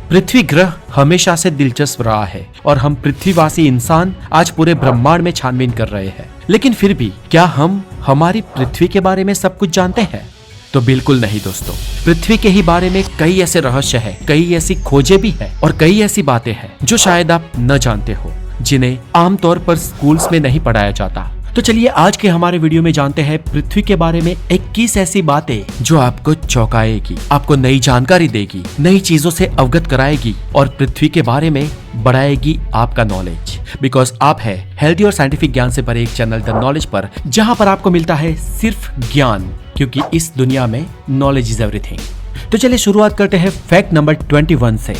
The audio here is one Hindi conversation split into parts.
पृथ्वी ग्रह हमेशा से दिलचस्प रहा है और हम पृथ्वीवासी इंसान आज पूरे ब्रह्मांड में छानबीन कर रहे हैं। लेकिन फिर भी क्या हम हमारी पृथ्वी के बारे में सब कुछ जानते हैं? तो बिल्कुल नहीं दोस्तों। पृथ्वी के ही बारे में कई ऐसे रहस्य हैं, कई ऐसी खोजें भी है और कई ऐसी बातें हैं जो शायद आप न जानते हो, जिन्हें आमतौर पर स्कूल्स में नहीं पढ़ाया जाता। तो चलिए आज के हमारे वीडियो में जानते हैं पृथ्वी के बारे में 21 ऐसी बातें जो आपको चौंकाएगी, आपको नई जानकारी देगी, नई चीजों से अवगत कराएगी और पृथ्वी के बारे में बढ़ाएगी आपका नॉलेज। बिकॉज आप है हेल्दी और साइंटिफिक ज्ञान से भरे एक चैनल द नॉलेज पर, जहां पर आपको मिलता है सिर्फ ज्ञान, क्योंकि इस दुनिया में नॉलेज इज एवरीथिंग। तो चलिए शुरुआत करते हैं फैक्ट नंबर 21 से।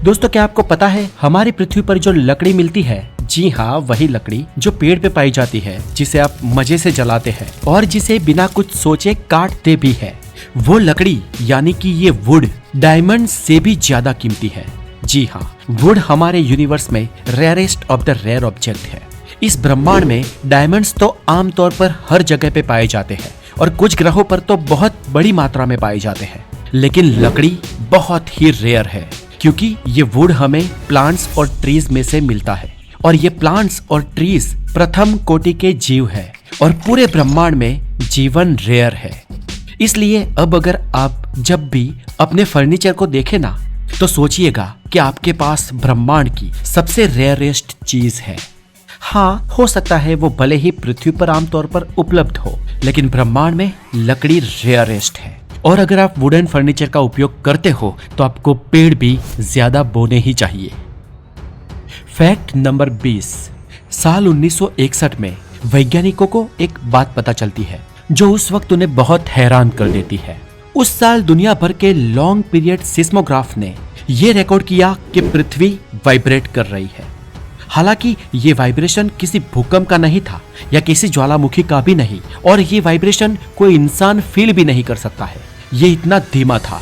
दोस्तों क्या आपको पता है हमारी पृथ्वी पर जो लकड़ी मिलती है, जी हाँ वही लकड़ी जो पेड़ पे पाई जाती है, जिसे आप मजे से जलाते हैं और जिसे बिना कुछ सोचे काटते भी है, वो लकड़ी यानी कि ये वुड डायमंड से भी ज्यादा कीमती है। जी हाँ, वुड हमारे यूनिवर्स में rarest of the rare object है। इस ब्रह्मांड में डायमंड्स तो आमतौर पर हर जगह पे पाए जाते हैं और कुछ ग्रहों पर तो बहुत बड़ी मात्रा में पाए जाते हैं, लेकिन लकड़ी बहुत ही रेयर है क्योंकि ये वुड हमें प्लांट्स और ट्रीज में से मिलता है और ये प्लांट्स और ट्रीज प्रथम कोटि के जीव है और पूरे ब्रह्मांड में जीवन रेयर है। इसलिए अब अगर आप जब भी अपने फर्नीचर को देखें ना, तो सोचिएगा कि आपके पास ब्रह्मांड की सबसे रेयरेस्ट चीज है। हाँ, हो सकता है वो भले ही पृथ्वी पर आमतौर पर उपलब्ध हो, लेकिन ब्रह्मांड में लकड़ी रेयरेस्ट है। और अगर आप वुडन फर्नीचर का उपयोग करते हो तो आपको पेड़ भी ज्यादा बोने ही चाहिए। Fact number 20। साल 1961 में वैज्ञानिकों को एक बात पता चलती है जो उस वक्त उन्हें बहुत हैरान कर देती है। उस साल दुनिया भर के लॉन्ग पीरियड सिस्मोग्राफ ने यह रिकॉर्ड किया कि पृथ्वी वाइब्रेट कर रही है। हालांकि ये वाइब्रेशन किसी भूकंप का नहीं था या किसी ज्वालामुखी का भी नहीं, और ये वाइब्रेशन कोई इंसान फील भी नहीं कर सकता है, ये इतना धीमा था।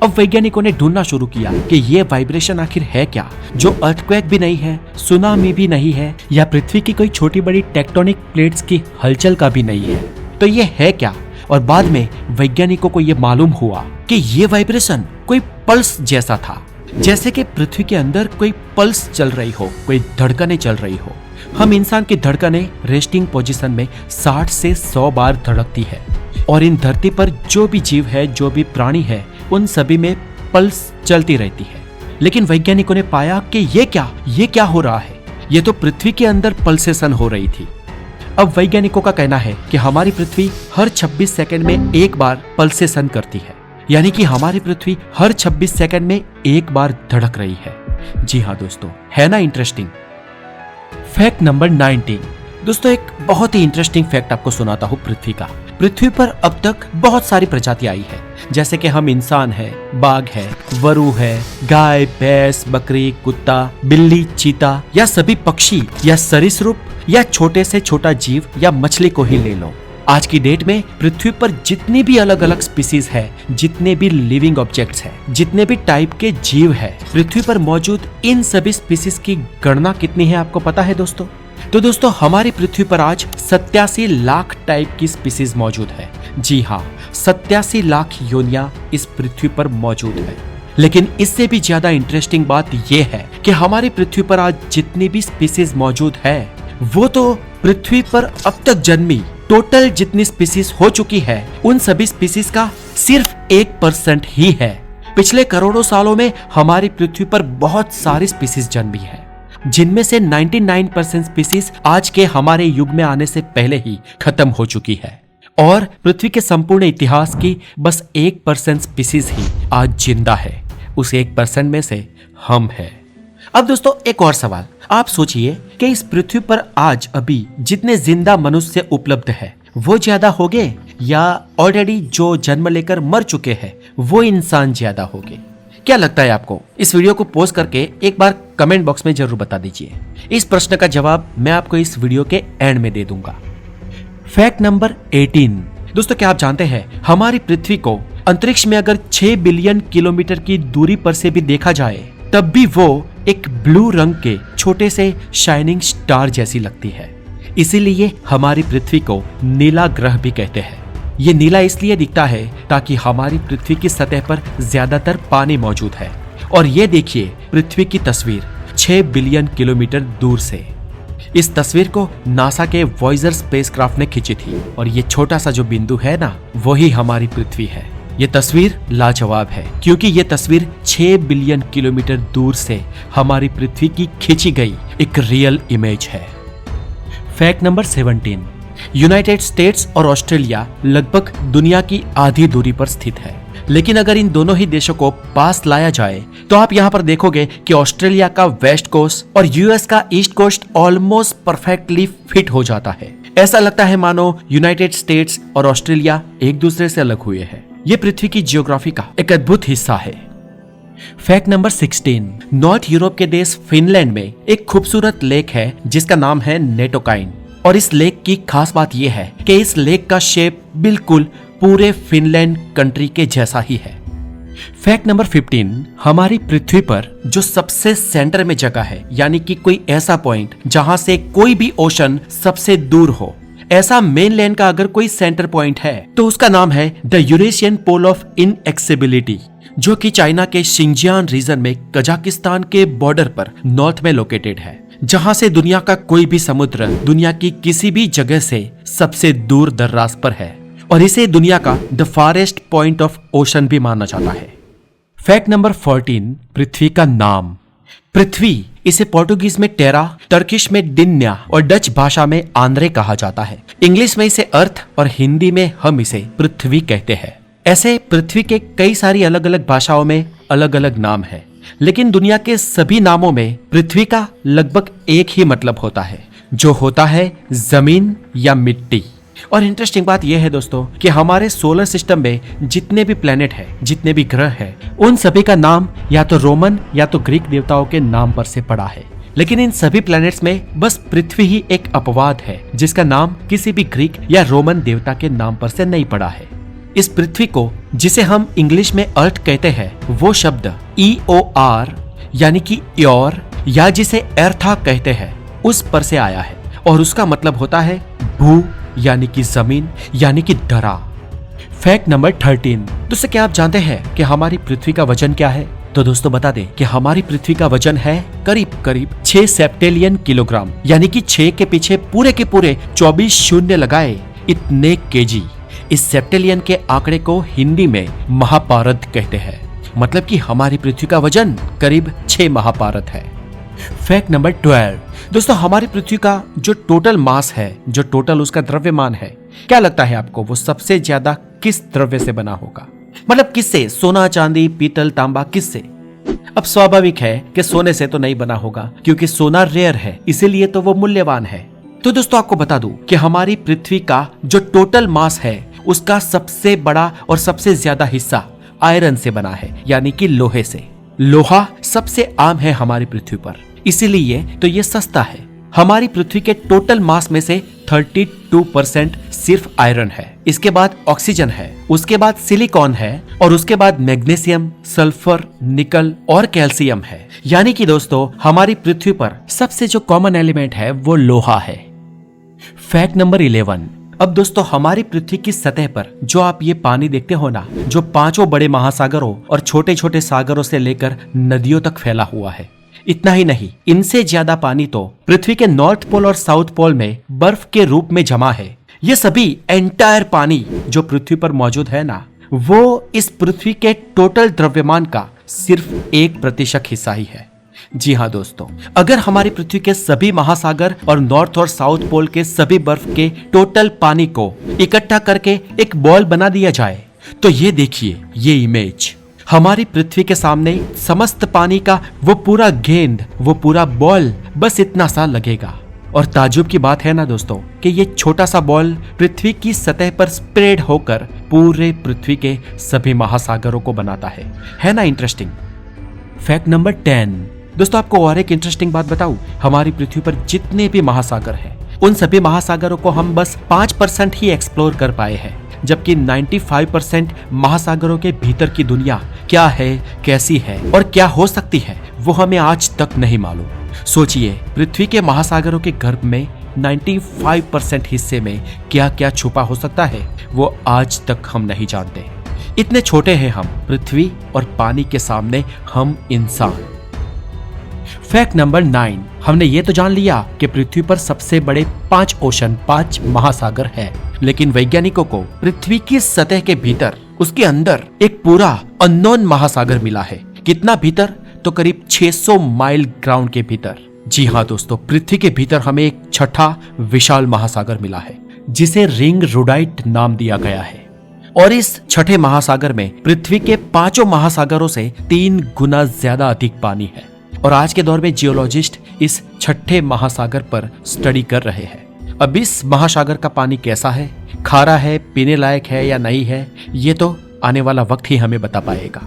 अब वैज्ञानिकों ने ढूंढना शुरू किया कि ये वाइब्रेशन आखिर है क्या, जो अर्थक्वेक भी नहीं है, सुनामी भी नहीं है या पृथ्वी की कोई छोटी बड़ी टेक्टोनिक प्लेट्स की हलचल का भी नहीं है। तो ये है क्या? और बाद में वैज्ञानिकों को ये मालूम हुआ कि ये वाइब्रेशन कोई पल्स जैसा था, जैसे कि पृथ्वी के अंदर कोई पल्स चल रही हो, कोई धड़कनें चल रही हो। हम इंसान की धड़कनें रेस्टिंग पोजीशन में 60 से 100 बार धड़कती है और इन धरती पर जो भी जीव है, जो भी प्राणी है, उन सभी में पल्स चलती रहती है। लेकिन वैज्ञानिकों ने पाया कि ये क्या हो रहा है? ये तो पृथ्वी के अंदर पल्सेशन हो रही थी। अब वैज्ञानिकों का कहना है कि हमारी पृथ्वी हर 26 सेकंड में एक बार पल्सेशन करती है, यानी कि हमारी पृथ्वी हर 26 सेकंड में एक बार धड़क रही है। जी हाँ दोस्तों, है ना इंटरेस्टिंग। Fact number 19। दोस्तों एक बहुत ही इंटरेस्टिंग फैक्ट आपको सुनाता हूँ पृथ्वी का। पृथ्वी पर अब तक बहुत सारी प्रजातियां आई है, जैसे कि हम इंसान है, बाघ है, वरु है, गाय, भैंस, बकरी, कुत्ता, बिल्ली, चीता या सभी पक्षी या सरीसृप या छोटे से छोटा जीव या मछली को ही ले लो। आज की डेट में पृथ्वी पर जितनी भी अलग अलग स्पीसीज है, जितने भी लिविंग ऑब्जेक्ट्स है, जितने भी टाइप के जीव है पृथ्वी पर मौजूद, इन सभी स्पीसीज की गणना कितनी है आपको पता है दोस्तों? तो दोस्तों हमारी पृथ्वी पर आज 87 लाख टाइप की स्पीसीज मौजूद है। जी हाँ, 87 लाख योनियां इस पृथ्वी पर मौजूद है। लेकिन इससे भी ज्यादा इंटरेस्टिंग बात यह है कि हमारी पृथ्वी पर आज जितनी भी स्पीसीज मौजूद है, वो तो पृथ्वी पर अब तक जन्मी टोटल जितनी स्पीसीज हो चुकी है, उन सभी स्पीसीज का सिर्फ 1% ही है। पिछले करोड़ों सालों में हमारी पृथ्वी पर बहुत सारी स्पीसीज जन्मी है, जिनमें से 99% स्पीसीज आज के हमारे युग में आने से पहले ही खत्म हो चुकी है और पृथ्वी के संपूर्ण इतिहास की बस 1% स्पीसीज ही आज जिंदा है। उस 1% में से हम हैं। अब दोस्तों एक और सवाल, आप सोचिए कि इस पृथ्वी पर आज अभी जितने जिंदा मनुष्य उपलब्ध है, वो ज्यादा होंगे या ऑलरेडी जो जन्म लेकर मर चुके हैं वो इंसान ज्यादा होंगे? क्या लगता है आपको? इस वीडियो को पोस्ट करके एक बार कमेंट बॉक्स में जरूर बता दीजिए। इस प्रश्न का जवाब मैं आपको इस वीडियो के एंड में दे दूंगा। Fact number 18। दोस्तों क्या आप जानते हैं हमारी पृथ्वी को अंतरिक्ष में अगर 6 बिलियन किलोमीटर की दूरी पर से भी देखा जाए, तब भी वो एक ब्लू रंग के छोटे से शाइनिंग स्टार जैसी लगती है। इसीलिए हमारी पृथ्वी को नीला ग्रह भी कहते हैं। ये नीला इसलिए दिखता है ताकि हमारी पृथ्वी की सतह पर ज्यादातर पानी मौजूद है और ये देखिए पृथ्वी की तस्वीर 6 बिलियन किलोमीटर दूर से। इस तस्वीर को नासा के वॉयेजर स्पेसक्राफ्ट ने खींची थी और ये छोटा सा जो बिंदु है ना, वही हमारी पृथ्वी है। ये तस्वीर लाजवाब है क्योंकि ये तस्वीर 6 बिलियन किलोमीटर दूर से हमारी पृथ्वी की खींची गई एक रियल इमेज है। फैक्ट नंबर 17, यूनाइटेड स्टेट्स और ऑस्ट्रेलिया लगभग दुनिया की आधी दूरी पर स्थित है, लेकिन अगर इन दोनों ही देशों को पास लाया जाए तो आप यहाँ पर देखोगे कि ऑस्ट्रेलिया का वेस्ट कोस्ट और यूएस का east coast almost perfectly fit हो जाता है। ऐसा लगता है मानो यूनाइटेड स्टेट्स और ऑस्ट्रेलिया एक दूसरे से अलग हुए हैं। ये पृथ्वी की जियोग्राफी का एक अद्भुत हिस्सा है। फैक्ट नंबर 16, नॉर्थ यूरोप के देश फिनलैंड में एक खूबसूरत लेक है जिसका नाम है नेटोकाइन। और इस लेक की खास बात यह है कि इस लेक का शेप बिल्कुल पूरे फिनलैंड कंट्री के जैसा ही है। फैक्ट नंबर 15, हमारी पृथ्वी पर जो सबसे सेंटर में जगह है, यानी कि कोई ऐसा पॉइंट जहां से कोई भी ओशन सबसे दूर हो, ऐसा मेनलैंड का अगर कोई सेंटर पॉइंट है तो उसका नाम है द यूरेशियन पोल ऑफ इनएक्सेबिलिटी, जो कि चाइना के शिंजियान रीजन में कजाकिस्तान के बॉर्डर पर नॉर्थ में लोकेटेड है, जहां से दुनिया का कोई भी समुद्र दुनिया की किसी भी जगह से सबसे दूर दर्राज पर है और इसे दुनिया का the farthest point of ocean भी माना जाता है। फैक्ट नंबर 14, पृथ्वी का नाम। पृथ्वी, इसे पोर्टुगीज में टेरा, टर्किश में डिन्या और डच भाषा में आंद्रे कहा जाता है। इंग्लिश में इसे अर्थ और हिंदी में हम इसे पृथ्वी कहते हैं। ऐसे पृथ्वी के कई सारी अलग अलग भाषाओं में अलग अलग नाम है, लेकिन दुनिया के सभी नामों में पृथ्वी का लगभग एक ही मतलब होता है, जो होता है जमीन या मिट्टी। और इंटरेस्टिंग बात यह है दोस्तों कि हमारे सोलर सिस्टम में जितने भी प्लेनेट है, जितने भी ग्रह है, उन सभी का नाम या तो रोमन या तो ग्रीक देवताओं के नाम पर से पड़ा है। लेकिन इन सभी प्लैनेट्स में बस पृथ्वी ही एक अपवाद है जिसका नाम किसी भी ग्रीक या रोमन देवता के नाम पर से नहीं पड़ा है। इस पृथ्वी को, जिसे हम इंग्लिश में अर्थ कहते हैं, वो शब्द EOR यानी कि योर या जिसे एर्था कहते हैं उस पर से आया है और उसका मतलब होता है भू यानी कि जमीन यानी कि दरा। फैक्ट नंबर 13, दोस्तों क्या आप जानते हैं कि हमारी पृथ्वी का वजन क्या है? तो दोस्तों बता दें कि हमारी पृथ्वी का वजन है करीब 6 सेप्टेलियन किलोग्राम, यानी कि 6 के पीछे पूरे के पूरे 24 शून्य लगाए इतने केजी। इस सेप्टेलियन के आंकड़े को हिंदी में महाभारत कहते हैं, मतलब कि हमारी पृथ्वी का वजन करीब 6 महाभारत है। फैक्ट नंबर 12, दोस्तों हमारी पृथ्वी का जो टोटल मास है, जो टोटल उसका द्रव्यमान है, क्या लगता है आपको वो सबसे ज्यादा किस द्रव्य से बना होगा? मतलब किससे? सोना, चांदी, पीतल, तांबा, किससे? अब स्वाभाविक है कि सोने से तो नहीं बना होगा क्योंकि सोना रेयर है, इसीलिए तो वो मूल्यवान है। तो दोस्तों आपको बता दूं कि हमारी पृथ्वी का जो टोटल मास है उसका सबसे बड़ा और सबसे ज्यादा हिस्सा आयरन से बना है, यानी कि लोहे से। लोहा सबसे आम है हमारी पृथ्वी पर, इसीलिए तो ये सस्ता है। हमारी पृथ्वी के टोटल मास में से 32% सिर्फ आयरन है, इसके बाद ऑक्सीजन है, उसके बाद सिलिकॉन है और उसके बाद मैग्नीशियम, सल्फर, निकल और कैल्शियम है। यानी कि दोस्तों हमारी पृथ्वी पर सबसे जो कॉमन एलिमेंट है वो लोहा है। फैक्ट नंबर 11, अब दोस्तों हमारी पृथ्वी की सतह पर जो आप ये पानी देखते हो ना, जो 5 बड़े महासागरों और छोटे छोटे सागरों से लेकर नदियों तक फैला हुआ है, इतना ही नहीं, इनसे ज्यादा पानी तो पृथ्वी के नॉर्थ पोल और साउथ पोल में बर्फ के रूप में जमा है। ये सभी एंटायर पानी जो पृथ्वी पर मौजूद है ना, वो इस पृथ्वी के टोटल द्रव्यमान का सिर्फ 1% हिस्सा ही है। जी हाँ दोस्तों, अगर हमारी पृथ्वी के सभी महासागर और नॉर्थ और साउथ पोल के सभी बर्फ के टोटल पानी को इकट्ठा करके एक बॉल बना दिया जाए तो ये देखिए, ये इमेज हमारी पृथ्वी के सामने समस्त पानी का वो पूरा गेंद, वो पूरा बॉल बस इतना सा लगेगा। और ताज्जुब की बात है ना दोस्तों कि ये छोटा सा बॉल पृथ्वी की सतह पर स्प्रेड होकर पूरे पृथ्वी के सभी महासागरों को बनाता है ना इंटरेस्टिंग। फैक्ट नंबर 10, दोस्तों आपको और एक इंटरेस्टिंग बात बताऊं, हमारी पृथ्वी पर जितने भी महासागर हैं उन सभी महासागरों को हम बस 5% ही एक्सप्लोर कर पाए हैं, जबकि 95% महासागरों के भीतर की दुनिया क्या है, कैसी है और क्या हो सकती है वो हमें आज तक नहीं मालूम। सोचिए, पृथ्वी के महासागरों के गर्भ में 95% हिस्से में क्या क्या छुपा हो सकता है वो आज तक हम नहीं जानते। इतने छोटे हैं हम पृथ्वी और पानी के सामने हम इंसान। फैक्ट नंबर 9, हमने ये तो जान लिया कि पृथ्वी पर सबसे बड़े 5 ओशन 5 महासागर है, लेकिन वैज्ञानिकों को पृथ्वी की सतह के भीतर उसके अंदर एक पूरा अननोन महासागर मिला है। कितना भीतर? तो करीब 600 माइल ग्राउंड के भीतर। जी हाँ दोस्तों, पृथ्वी के भीतर हमें एक छठा विशाल महासागर मिला है जिसे रिंग रोडाइट नाम दिया गया है। और इस छठे महासागर में पृथ्वी के 5 महासागरों से 3 गुना ज्यादा अधिक पानी है। और आज के दौर में जियोलॉजिस्ट इस छठे महासागर पर स्टडी कर रहे हैं। अब इस महासागर का पानी कैसा है, खारा है, पीने लायक है या नहीं है, ये तो आने वाला वक्त ही हमें बता पाएगा।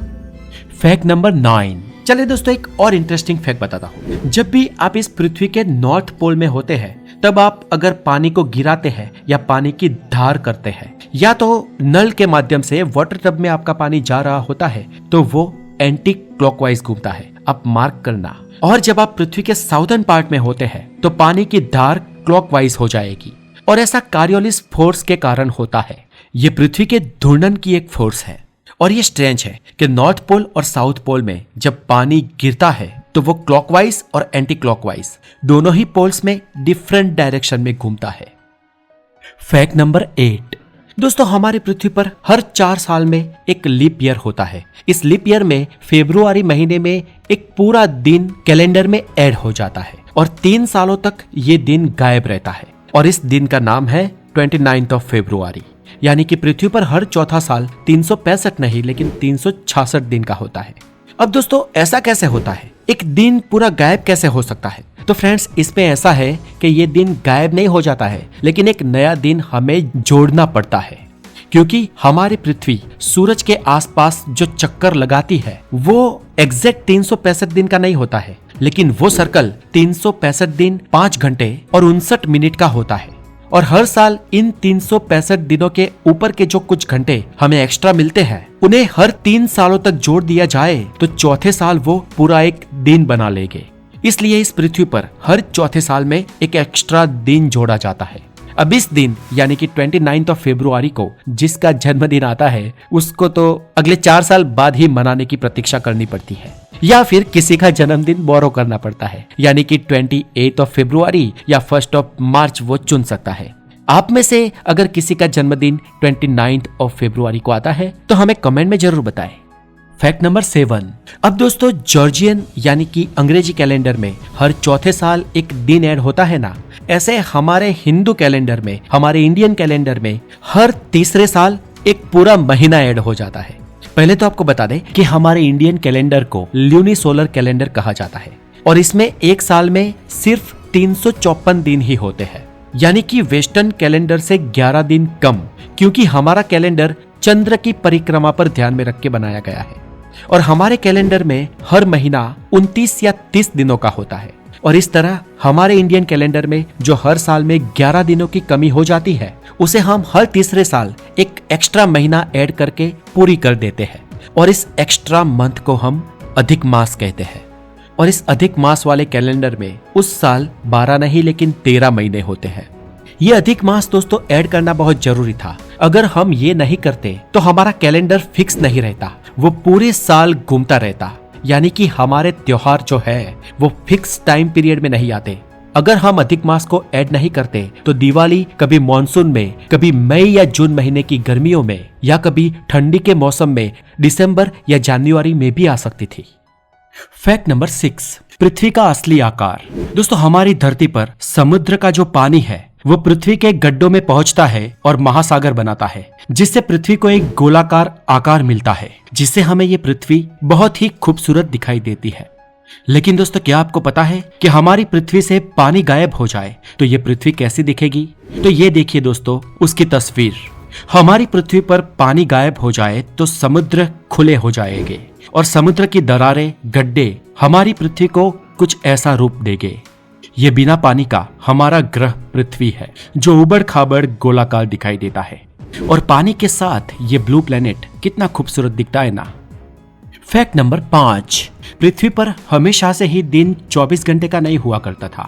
फैक्ट नंबर 9, चलिए दोस्तों एक और इंटरेस्टिंग फैक्ट बताता हूँ। जब भी आप इस पृथ्वी के नॉर्थ पोल में होते हैं, तब आप अगर पानी को गिराते हैं या पानी की धार करते हैं या तो नल के माध्यम से वाटर टब में आपका पानी जा रहा होता है, तो वो एंटी क्लॉकवाइज घूमता है, आप मार्क करना। और जब आप पृथ्वी के साउदर्न पार्ट में होते हैं तो पानी की धार क्लॉकवाइज हो जाएगी। और ऐसा कार्योलिस फोर्स के कारण होता है। ये पृथ्वी के घूर्णन की एक फोर्स है। और ये स्ट्रेंज है कि नॉर्थ पोल और साउथ पोल में जब पानी गिरता है तो वो क्लॉकवाइज और एंटी क्लॉकवाइज दोनों ही पोल्स में डिफरेंट डायरेक्शन में घूमता है। फैक्ट नंबर 8, दोस्तों हमारी पृथ्वी पर हर 4 साल में एक लीप ईयर होता है। इस लीप ईयर में फरवरी महीने में एक पूरा दिन कैलेंडर में ऐड हो जाता है और 3 सालों तक ये दिन गायब रहता है। और इस दिन का नाम है 29 फरवरी। यानी कि पृथ्वी पर हर चौथा साल 365 नहीं लेकिन 366 दिन का होता है। अब दोस्तों ऐसा कैसे होता है, एक दिन पूरा गायब कैसे हो सकता है? तो फ्रेंड्स इसमें ऐसा है कि ये दिन गायब नहीं हो जाता है, लेकिन एक नया दिन हमें जोड़ना पड़ता है। क्योंकि हमारी पृथ्वी सूरज के आसपास जो चक्कर लगाती है वो एग्जैक्ट 365 दिन का नहीं होता है, लेकिन वो सर्कल 365 दिन 5 घंटे और 59 मिनट का होता है। और हर साल इन 365 दिनों के ऊपर के जो कुछ घंटे हमें एक्स्ट्रा मिलते हैं, उन्हें हर 3 सालों तक जोड़ दिया जाए तो चौथे साल वो पूरा एक दिन बना लेंगे। इसलिए इस पृथ्वी पर हर चौथे साल में एक एक्स्ट्रा दिन जोड़ा जाता है। अब इस दिन यानी कि 29 फरवरी को जिसका जन्मदिन आता है उसको तो अगले 4 साल बाद ही मनाने की प्रतीक्षा करनी पड़ती है, या फिर किसी का जन्मदिन बोरो करना पड़ता है, यानी कि 28 फरवरी या 1 मार्च वो चुन सकता है। आप में से अगर किसी का जन्मदिन 29 फरवरी को आता है तो हमें कमेंट में जरूर बताएं। फैक्ट नंबर 7, अब दोस्तों जॉर्जियन यानी कि अंग्रेजी कैलेंडर में हर चौथे साल एक दिन ऐड होता है ना, ऐसे हमारे हिंदू कैलेंडर में, हमारे इंडियन कैलेंडर में हर तीसरे साल एक पूरा महीना ऐड हो जाता है। पहले तो आपको बता दें कि हमारे इंडियन कैलेंडर को ल्यूनी सोलर कैलेंडर कहा जाता है और इसमें एक साल में सिर्फ 354 दिन ही होते हैं, यानी कि वेस्टर्न कैलेंडर से 11 दिन कम, क्योंकि हमारा कैलेंडर चंद्र की परिक्रमा पर ध्यान में रख के बनाया गया है। और हमारे कैलेंडर में हर महीना 29 या 30 दिनों का होता है। और इस तरह हमारे इंडियन कैलेंडर में जो हर साल में 11 दिनों की कमी हो जाती है, उसे हम हर तीसरे साल एक एक्स्ट्रा महीना ऐड करके पूरी कर देते हैं। और इस एक्स्ट्रा मंथ को हम अधिक मास कहते हैं। और इस अधिक मास वाले कैलेंडर में उस साल 12 नहीं लेकिन 13 महीने होते हैं। ये अधिक मास दोस्तों ऐड करना बहुत जरूरी था। अगर हम ये नहीं करते तो हमारा कैलेंडर फिक्स नहीं रहता, वो पूरे साल घूमता रहता। यानी कि हमारे त्योहार जो है वो फिक्स टाइम पीरियड में नहीं आते। अगर हम अधिक मास को ऐड नहीं करते तो दिवाली कभी मॉनसून में, कभी मई या जून महीने की गर्मियों में, या कभी ठंडी के मौसम में दिसंबर या जनवरी में भी आ सकती थी। फैक्ट नंबर 6, पृथ्वी का असली आकार। दोस्तों हमारी धरती पर समुद्र का जो पानी है वो पृथ्वी के गड्ढों में पहुंचता है और महासागर बनाता है, जिससे पृथ्वी को एक गोलाकार आकार मिलता है, जिससे हमें ये पृथ्वी बहुत ही खूबसूरत दिखाई देती है। लेकिन दोस्तों क्या आपको पता है कि हमारी पृथ्वी से पानी गायब हो जाए तो ये पृथ्वी कैसी दिखेगी? तो ये देखिए दोस्तों उसकी तस्वीर। हमारी पृथ्वी पर पानी गायब हो जाए तो समुद्र खुले हो जाएंगे और समुद्र की दरारें, गड्ढे हमारी पृथ्वी को कुछ ऐसा रूप देंगे। ये बिना पानी का हमारा ग्रह पृथ्वी है जो उबड़ खाबड़ गोलाकार दिखाई देता है। और पानी के साथ ये ब्लू प्लेनेट कितना खूबसूरत दिखता है ना। फैक्ट नंबर 5, पृथ्वी पर हमेशा से ही दिन 24 घंटे का नहीं हुआ करता था।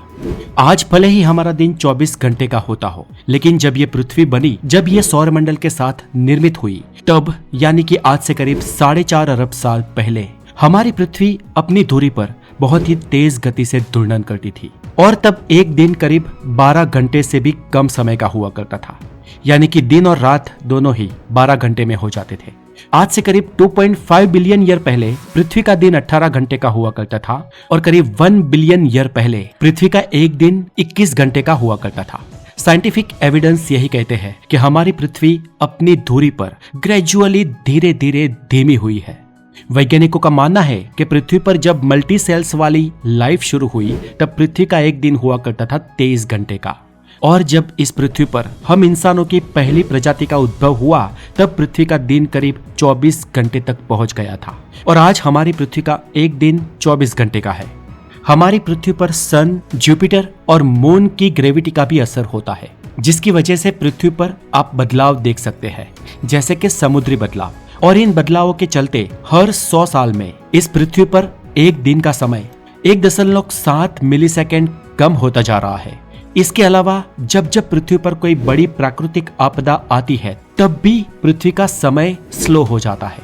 आज भले ही हमारा दिन 24 घंटे का होता हो, लेकिन जब ये पृथ्वी बनी, जब ये सौरमंडल के साथ निर्मित हुई, तब यानी कि आज से करीब 4.5 अरब साल पहले हमारी पृथ्वी अपनी दूरी पर बहुत ही तेज गति से घूर्णन करती थी और तब एक दिन करीब 12 घंटे से भी कम समय का हुआ करता था, यानी कि दिन और रात दोनों ही 12 घंटे में हो जाते थे। आज से करीब 2.5 बिलियन ईयर पहले पृथ्वी का दिन 18 घंटे का हुआ करता था और करीब 1 बिलियन ईयर पहले पृथ्वी का एक दिन 21 घंटे का हुआ करता था। साइंटिफिक एविडेंस यही कहते हैं कि हमारी पृथ्वी अपनी दूरी पर ग्रेजुअली धीरे धीरे धीमी हुई है। वैज्ञानिकों का मानना है कि पृथ्वी पर जब मल्टी सेल्स वाली लाइफ शुरू हुई, तब पृथ्वी का एक दिन हुआ करता था 23 घंटे का, और जब इस पृथ्वी पर हम इंसानों की पहली प्रजाति का उद्भव हुआ, तब पृथ्वी का दिन करीब 24 घंटे तक पहुंच गया था और आज हमारी पृथ्वी का एक दिन 24 घंटे का है। हमारी पृथ्वी पर सन, जुपिटर और मून की ग्रेविटी का भी असर होता है, जिसकी वजह से पृथ्वी पर आप बदलाव देख सकते हैं, जैसे कि समुद्री बदलाव, और इन बदलावों के चलते हर 100 साल में इस पृथ्वी पर एक दिन का समय 1.7 मिलीसेकंड कम होता जा रहा है। इसके अलावा जब जब पृथ्वी पर कोई बड़ी प्राकृतिक आपदा आती है, तब भी पृथ्वी का समय स्लो हो जाता है।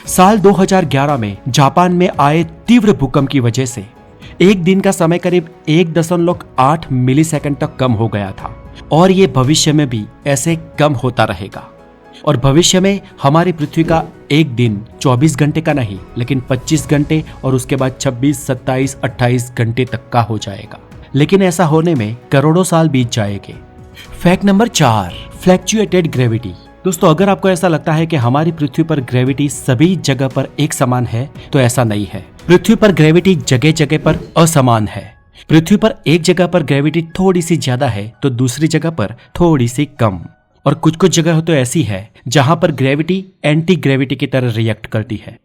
साल 2011 में जापान में आए तीव्र भूकंप की वजह से एक दिन का समय करीब 1.8 मिलीसेकंड तक कम हो गया था और ये भविष्य में भी ऐसे कम होता रहेगा और भविष्य में हमारी पृथ्वी का एक दिन 24 घंटे का नहीं, लेकिन 25 घंटे और उसके बाद 26, 27, 28 घंटे तक का हो जाएगा। लेकिन ऐसा होने में करोड़ों साल बीत जाएंगे। Fact number 4, fluctuated gravity. दोस्तों, अगर आपको ऐसा लगता है कि हमारी पृथ्वी पर ग्रेविटी सभी जगह पर एक समान है, तो ऐसा नहीं है। पृथ्वी पर ग्रेविटी जगह जगह पर असमान है। पृथ्वी पर एक जगह पर ग्रेविटी थोड़ी सी ज्यादा है तो दूसरी जगह पर थोड़ी सी कम, और कुछ कुछ जगह तो ऐसी है जहां पर ग्रेविटी एंटी ग्रेविटी की तरह रिएक्ट करती है।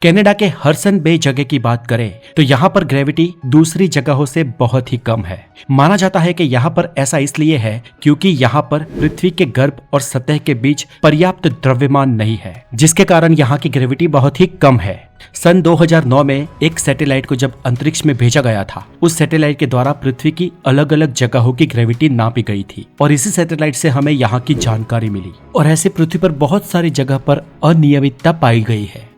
कनाडा के हडसन बे जगह की बात करें तो यहाँ पर ग्रेविटी दूसरी जगहों से बहुत ही कम है। माना जाता है कि यहाँ पर ऐसा इसलिए है क्योंकि यहाँ पर पृथ्वी के गर्भ और सतह के बीच पर्याप्त द्रव्यमान नहीं है, जिसके कारण यहाँ की ग्रेविटी बहुत ही कम है। सन 2009 में एक सैटेलाइट को जब अंतरिक्ष में भेजा गया था, उस सैटेलाइट के द्वारा पृथ्वी की अलग अलग जगहों की ग्रेविटी नापी गई थी और इसी सैटेलाइट से हमें यहाँ की जानकारी मिली और ऐसे पृथ्वी पर बहुत सारी जगह पर अनियमितता पाई गई है।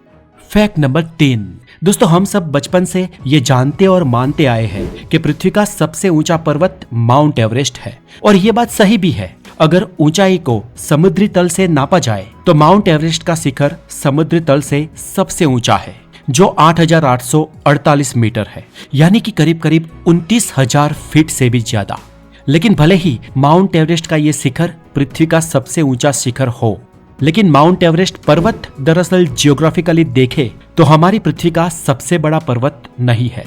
फैक्ट नंबर 3, दोस्तों, हम सब बचपन से ये जानते और मानते आए हैं कि पृथ्वी का सबसे ऊंचा पर्वत माउंट एवरेस्ट है और ये बात सही भी है। अगर ऊंचाई को समुद्री तल से नापा जाए तो माउंट एवरेस्ट का शिखर समुद्री तल से सबसे ऊंचा है, जो 8,848 मीटर है, यानी कि करीब करीब 29,000 फीट से भी ज्यादा। लेकिन भले ही माउंट एवरेस्ट का ये शिखर पृथ्वी का सबसे ऊंचा शिखर हो, लेकिन माउंट एवरेस्ट पर्वत दरअसल जियोग्राफिकली देखे तो हमारी पृथ्वी का सबसे बड़ा पर्वत नहीं है।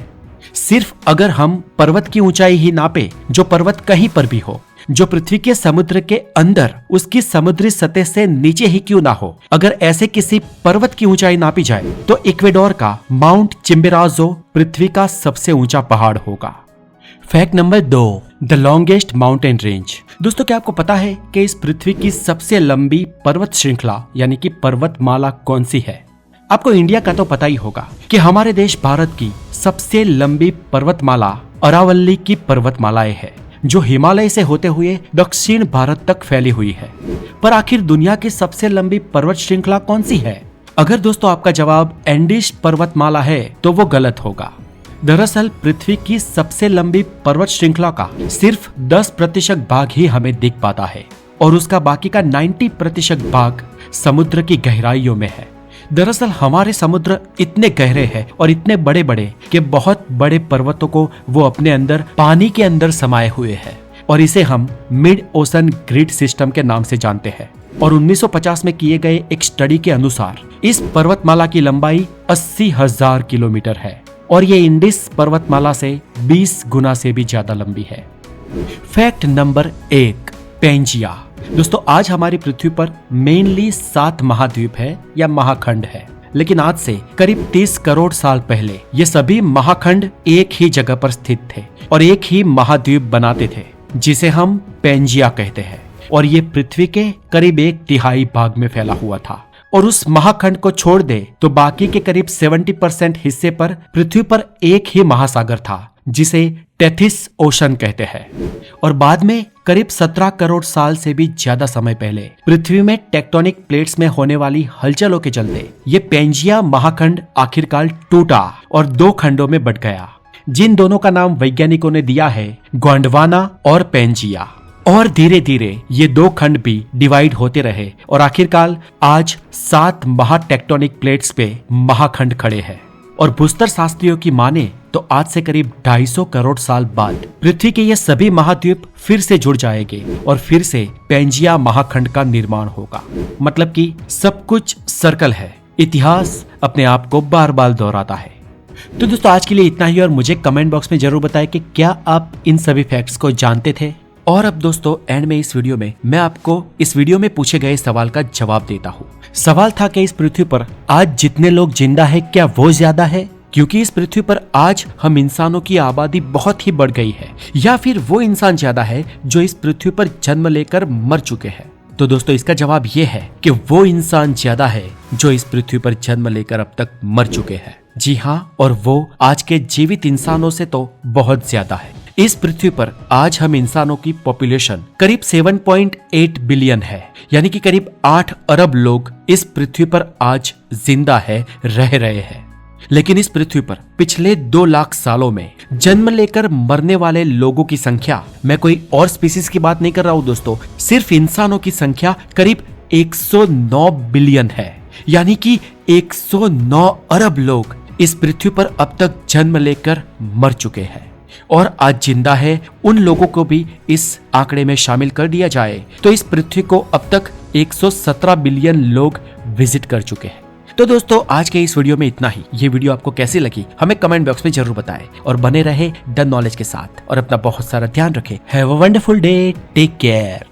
सिर्फ अगर हम पर्वत की ऊंचाई ही नापे, जो पर्वत कहीं पर भी हो, जो पृथ्वी के समुद्र के अंदर उसकी समुद्री सतह से नीचे ही क्यों ना हो, अगर ऐसे किसी पर्वत की ऊंचाई नापी जाए तो इक्वेडोर का माउंट चिम्बोराजो पृथ्वी का सबसे ऊंचा पहाड़ होगा। Fact number 2, the longest mountain range. दोस्तों, क्या आपको पता है कि इस पृथ्वी की सबसे लंबी पर्वत श्रृंखला यानी कि पर्वतमाला कौन सी है? आपको इंडिया का तो पता ही होगा कि हमारे देश भारत की सबसे लंबी पर्वतमाला अरावल्ली की पर्वतमालाएं है, जो हिमालय से होते हुए दक्षिण भारत तक फैली हुई है। पर आखिर दुनिया की सबसे लंबी पर्वत श्रृंखला कौन सी है? अगर दोस्तों आपका जवाब एंडीज पर्वतमाला है तो वो गलत होगा। दरअसल पृथ्वी की सबसे लंबी पर्वत श्रृंखला का सिर्फ 10% भाग ही हमें दिख पाता है और उसका बाकी का 90% भाग समुद्र की गहराइयों में है। दरअसल हमारे समुद्र इतने गहरे हैं और इतने बड़े बड़े कि बहुत बड़े पर्वतों को वो अपने अंदर पानी के अंदर समाये हुए हैं और इसे हम मिड ओशन ग्रिड सिस्टम के नाम से जानते हैं। और 1950 में किए गए एक स्टडी के अनुसार इस पर्वतमाला की लंबाई 80,000 किलोमीटर है और ये इंडिस पर्वतमाला से 20 गुना से भी ज्यादा लंबी है। Fact number 1, Pangaea. दोस्तों, आज हमारी पृथ्वी पर मेनली 7 महाद्वीप है या महाखंड है, लेकिन आज से करीब 30 करोड़ साल पहले ये सभी महाखंड एक ही जगह पर स्थित थे और एक ही महाद्वीप बनाते थे, जिसे हम पेंजिया कहते हैं, और ये पृथ्वी के करीब 1/3 भाग में फैला हुआ था। और उस महाखंड को छोड़ दे तो बाकी के करीब 70% हिस्से पर पृथ्वी पर एक ही महासागर था जिसे टेथिस ओशन कहते हैं। और बाद में करीब 17 करोड़ साल से भी ज्यादा समय पहले पृथ्वी में टेक्टोनिक प्लेट्स में होने वाली हलचलों के चलते ये पेंजिया महाखंड आखिरकार टूटा और 2 खंडों में बंट गया, जिन दोनों का नाम वैज्ञानिकों ने दिया है गोंडवाना और पेंजिया। और धीरे धीरे ये 2 खंड भी डिवाइड होते रहे और आखिरकार आज 7 महाटेक्टोनिक प्लेट्स पे महाखंड खड़े हैं। और भूस्तर शास्त्रियों की माने तो आज से करीब 250 करोड़ साल बाद पृथ्वी के ये सभी महाद्वीप फिर से जुड़ जाएंगे और फिर से पेंजिया महाखंड का निर्माण होगा। मतलब कि सब कुछ सर्कल है, इतिहास अपने आप को बार बार दोहराता है। तो दोस्तों आज के लिए इतना ही और मुझे कमेंट बॉक्स में जरूर बताएं कि क्या आप इन सभी फैक्ट्स को जानते थे। और अब दोस्तों एंड में इस वीडियो में मैं आपको इस वीडियो में पूछे गए सवाल का जवाब देता हूँ। सवाल था कि इस पृथ्वी पर आज जितने लोग जिंदा है क्या वो ज्यादा है, क्योंकि इस पृथ्वी पर आज हम इंसानों की आबादी बहुत ही बढ़ गई है, या फिर वो इंसान ज्यादा है जो इस पृथ्वी पर जन्म लेकर मर चुके हैं। तो दोस्तों इसका जवाब ये है कि वो इंसान ज्यादा है जो इस पृथ्वी पर जन्म लेकर अब तक मर चुके हैं। जी हाँ, और वो आज के जीवित इंसानों से तो बहुत ज्यादा है। इस पृथ्वी पर आज हम इंसानों की पॉपुलेशन करीब 7.8 बिलियन है, यानी कि करीब 8 अरब लोग इस पृथ्वी पर आज जिंदा है, रह रहे हैं। लेकिन इस पृथ्वी पर पिछले 2 लाख सालों में जन्म लेकर मरने वाले लोगों की संख्या, मैं कोई और स्पीसीज की बात नहीं कर रहा हूँ दोस्तों, सिर्फ इंसानों की संख्या करीब 109 बिलियन है, यानी कि 109 अरब लोग इस पृथ्वी पर अब तक जन्म लेकर मर चुके हैं। और आज जिंदा है उन लोगों को भी इस आंकड़े में शामिल कर दिया जाए तो इस पृथ्वी को अब तक 117 बिलियन लोग विजिट कर चुके हैं। तो दोस्तों आज के इस वीडियो में इतना ही। ये वीडियो आपको कैसी लगी हमें कमेंट बॉक्स में जरूर बताएं और बने रहे डन नॉलेज के साथ और अपना बहुत सारा ध्यान रखें। Have a wonderful day, take care.